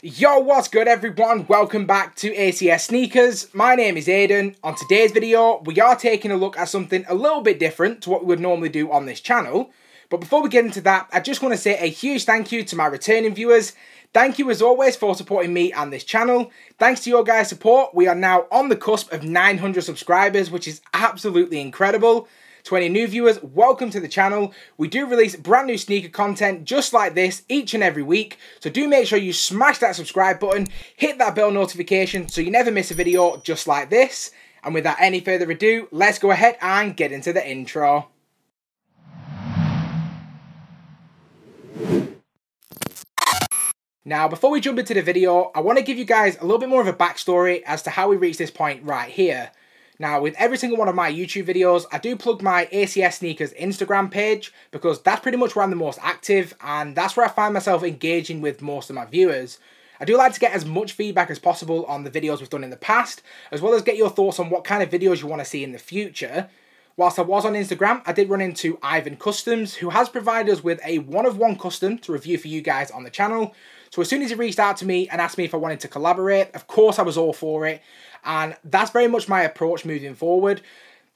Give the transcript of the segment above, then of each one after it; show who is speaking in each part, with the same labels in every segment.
Speaker 1: Yo, what's good everyone? Welcome back to ACS Sneakers. My name is Aiden. On today's video, we are taking a look at something a little bit different to what we would normally do on this channel. But before we get into that, I just want to say a huge thank you to my returning viewers. Thank you as always for supporting me and this channel. Thanks to your guys' support, we are now on the cusp of 900 subscribers, which is absolutely incredible. To any new viewers, welcome to the channel. We do release brand new sneaker content just like this each and every week. So do make sure you smash that subscribe button, hit that bell notification so you never miss a video just like this. And without any further ado, let's go ahead and get into the intro. Now, before we jump into the video, I want to give you guys a little bit more of a backstory as to how we reached this point right here. Now, with every single one of my YouTube videos, I do plug my ACS Sneakers Instagram page because that's pretty much where I'm the most active and that's where I find myself engaging with most of my viewers. I do like to get as much feedback as possible on the videos we've done in the past, as well as get your thoughts on what kind of videos you want to see in the future. Whilst I was on Instagram, I did run into Ivan Customs, who has provided us with a one-of-one custom to review for you guys on the channel. So as soon as he reached out to me and asked me if I wanted to collaborate, of course I was all for it. And that's very much my approach moving forward.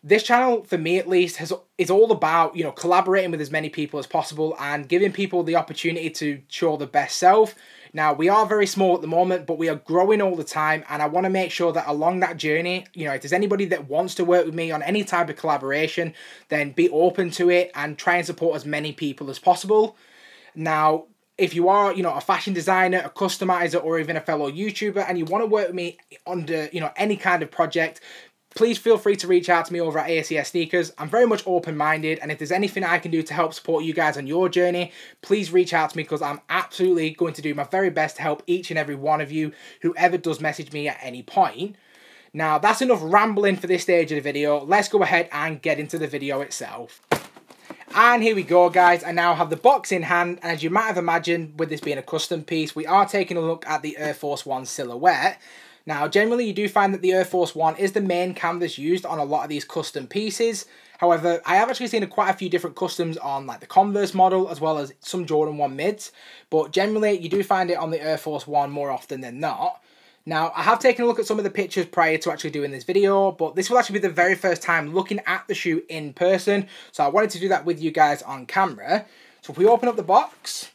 Speaker 1: This channel, for me at least, is all about, collaborating with as many people as possible and giving people the opportunity to show the best self. Now, we are very small at the moment, but we are growing all the time. And I want to make sure that along that journey, if there's anybody that wants to work with me on any type of collaboration, then be open to it and try and support as many people as possible. Now, if you are, a fashion designer, a customizer, or even a fellow YouTuber, and you want to work with me under, any kind of project, please feel free to reach out to me over at ACS Sneakers. I'm very much open-minded, and if there's anything I can do to help support you guys on your journey, please reach out to me because I'm absolutely going to do my very best to help each and every one of you, whoever does message me at any point. Now, that's enough rambling for this stage of the video. Let's go ahead and get into the video itself. And here we go, guys. I now have the box in hand, and as you might have imagined, with this being a custom piece, we are taking a look at the Air Force One silhouette. Now, generally, you do find that the Air Force One is the main canvas used on a lot of these custom pieces. However, I have actually seen quite a few different customs on like the Converse model, as well as some Jordan 1 mids. But generally, you do find it on the Air Force One more often than not. Now, I have taken a look at some of the pictures prior to actually doing this video, but this will actually be the very first time looking at the shoe in person, so I wanted to do that with you guys on camera. So if we open up the box,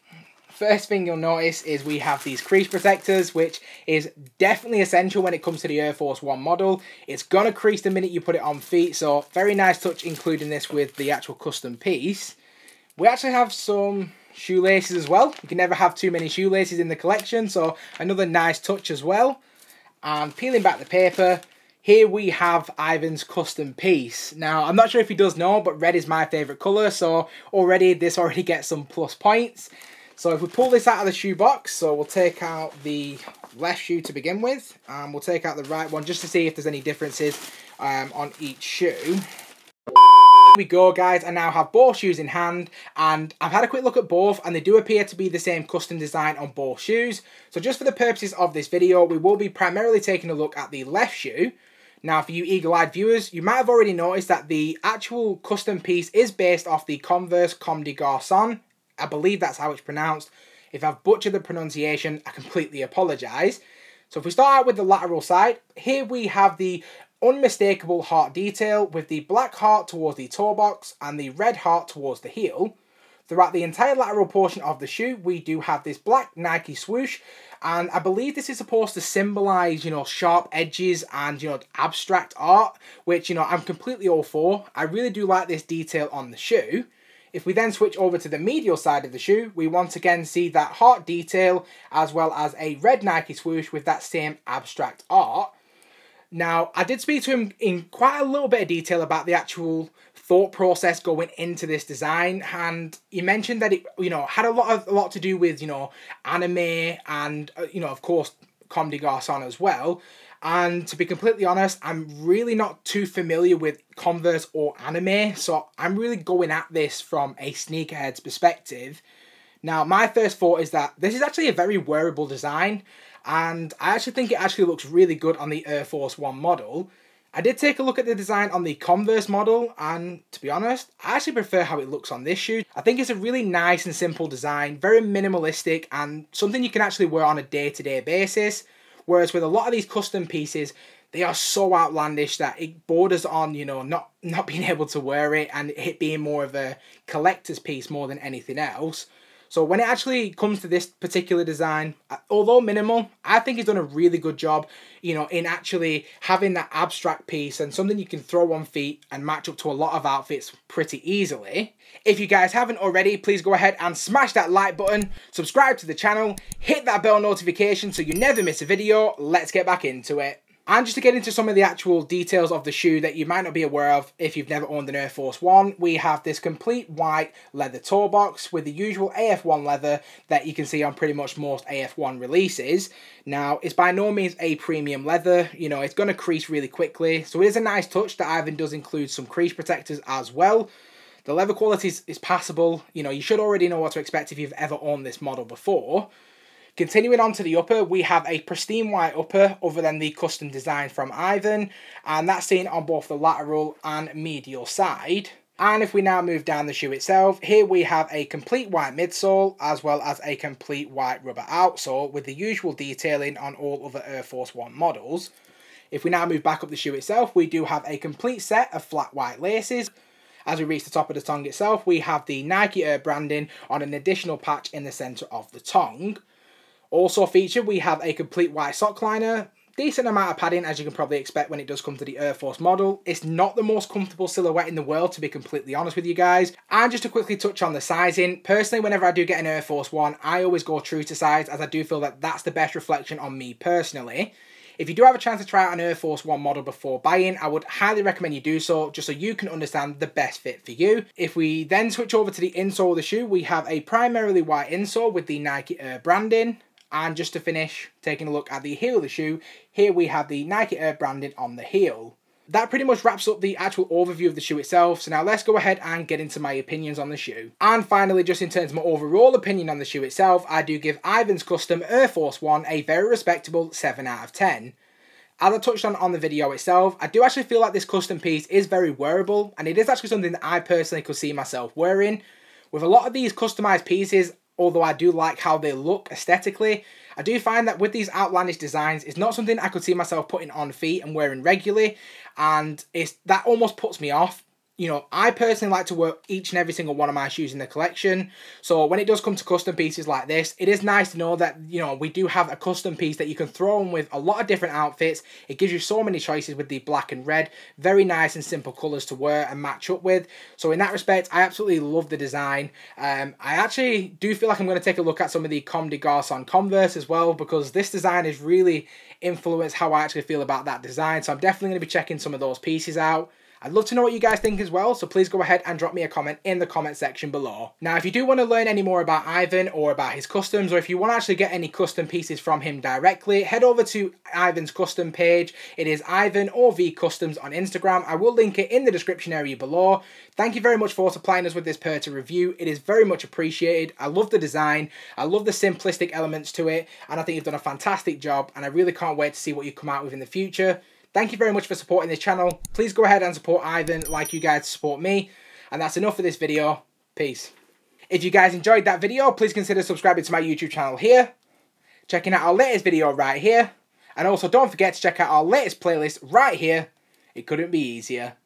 Speaker 1: first thing you'll notice is we have these crease protectors, which is definitely essential when it comes to the Air Force One model. It's going to crease the minute you put it on feet, so very nice touch including this with the actual custom piece. We actually have some shoelaces as well. You can never have too many shoelaces in the collection, so another nice touch as well. And peeling back the paper, here we have Ivan's custom piece. Now, I'm not sure if he does know, but red is my favourite colour, so this already gets some plus points. So if we pull this out of the shoe box, so we'll take out the left shoe to begin with, and we'll take out the right one just to see if there's any differences on each shoe. Here we go, guys. I now have both shoes in hand, and I've had a quick look at both, and they do appear to be the same custom design on both shoes. So just for the purposes of this video, we will be primarily taking a look at the left shoe. Now, for you eagle-eyed viewers, you might have already noticed that the actual custom piece is based off the Converse Comme des Garçons. I believe that's how it's pronounced. If I've butchered the pronunciation, I completely apologise. So if we start out with the lateral side, here we have the unmistakable heart detail with the black heart towards the toe box and the red heart towards the heel. Throughout the entire lateral portion of the shoe, we do have this black Nike swoosh, and I believe this is supposed to symbolise, sharp edges and, abstract art, which, I'm completely all for. I really do like this detail on the shoe. If we then switch over to the medial side of the shoe, we once again see that heart detail as well as a red Nike swoosh with that same abstract art. Now, I did speak to him in quite a little bit of detail about the actual thought process going into this design, and he mentioned that it, had a lot to do with, anime and, of course, Comme des Garçons as well. And to be completely honest, I'm really not too familiar with Converse or anime, so I'm really going at this from a sneakerhead's perspective. Now, my first thought is that this is actually a very wearable design, and I actually think it actually looks really good on the Air Force One model. I did take a look at the design on the Converse model, and to be honest, I actually prefer how it looks on this shoe. I think it's a really nice and simple design, very minimalistic, and something you can actually wear on a day-to-day basis. Whereas with a lot of these custom pieces, they are so outlandish that it borders on, you know, not being able to wear it and it being more of a collector's piece more than anything else. So when it actually comes to this particular design, although minimal, I think he's done a really good job, you know, in actually having that abstract piece and something you can throw on feet and match up to a lot of outfits pretty easily. If you guys haven't already, please go ahead and smash that like button, subscribe to the channel, hit that bell notification so you never miss a video. Let's get back into it. And just to get into some of the actual details of the shoe that you might not be aware of if you've never owned an Air Force One, we have this complete white leather toe box with the usual AF1 leather that you can see on pretty much most AF1 releases. Now, it's by no means a premium leather, you know, it's going to crease really quickly, so it is a nice touch that Ivan does include some crease protectors as well. The leather quality is passable, you know, you should already know what to expect if you've ever owned this model before. Continuing on to the upper, we have a pristine white upper other than the custom design from Ivan, and that's seen on both the lateral and medial side. And if we now move down the shoe itself, here we have a complete white midsole as well as a complete white rubber outsole with the usual detailing on all other Air Force One models. If we now move back up the shoe itself, we do have a complete set of flat white laces. As we reach the top of the tongue itself, we have the Nike Air branding on an additional patch in the centre of the tongue. Also featured, we have a complete white sock liner, decent amount of padding as you can probably expect when it does come to the Air Force model. It's not the most comfortable silhouette in the world, to be completely honest with you guys. And just to quickly touch on the sizing, personally whenever I do get an Air Force One, I always go true to size as I do feel that that's the best reflection on me personally. If you do have a chance to try out an Air Force One model before buying, I would highly recommend you do so, just so you can understand the best fit for you. If we then switch over to the insole of the shoe, we have a primarily white insole with the Nike Air branding. And just to finish, taking a look at the heel of the shoe, here we have the Nike Air branding on the heel. That pretty much wraps up the actual overview of the shoe itself, so now let's go ahead and get into my opinions on the shoe. And finally, just in terms of my overall opinion on the shoe itself, I do give Ivan's custom Air Force One a very respectable 7 out of 10. As I touched on the video itself, I do actually feel like this custom piece is very wearable, and it is actually something that I personally could see myself wearing. With a lot of these customized pieces, although I do like how they look aesthetically, I do find that with these outlandish designs, it's not something I could see myself putting on feet and wearing regularly, and that almost puts me off. You know, I personally like to wear each and every single one of my shoes in the collection, so when it does come to custom pieces like this, it is nice to know that, you know, we do have a custom piece that you can throw on with a lot of different outfits. It gives you so many choices with the black and red, very nice and simple colours to wear and match up with. So in that respect, I absolutely love the design. I actually do feel like I'm going to take a look at some of the Comme des Garçons Converse as well, because this design has really influenced how I actually feel about that design, so I'm definitely going to be checking some of those pieces out. I'd love to know what you guys think as well, so please go ahead and drop me a comment in the comment section below. Now, if you do want to learn any more about Ivan or about his customs, or if you want to actually get any custom pieces from him directly, head over to Ivan's custom page. It is Ivan or V Customs on Instagram. I will link it in the description area below. Thank you very much for supplying us with this pair to review. It is very much appreciated. I love the design. I love the simplistic elements to it, and I think you've done a fantastic job, and I really can't wait to see what you come out with in the future. Thank you very much for supporting this channel. Please go ahead and support Ivan like you guys support me. And that's enough for this video. Peace. If you guys enjoyed that video, please consider subscribing to my YouTube channel here, checking out our latest video right here, and also don't forget to check out our latest playlist right here. It couldn't be easier.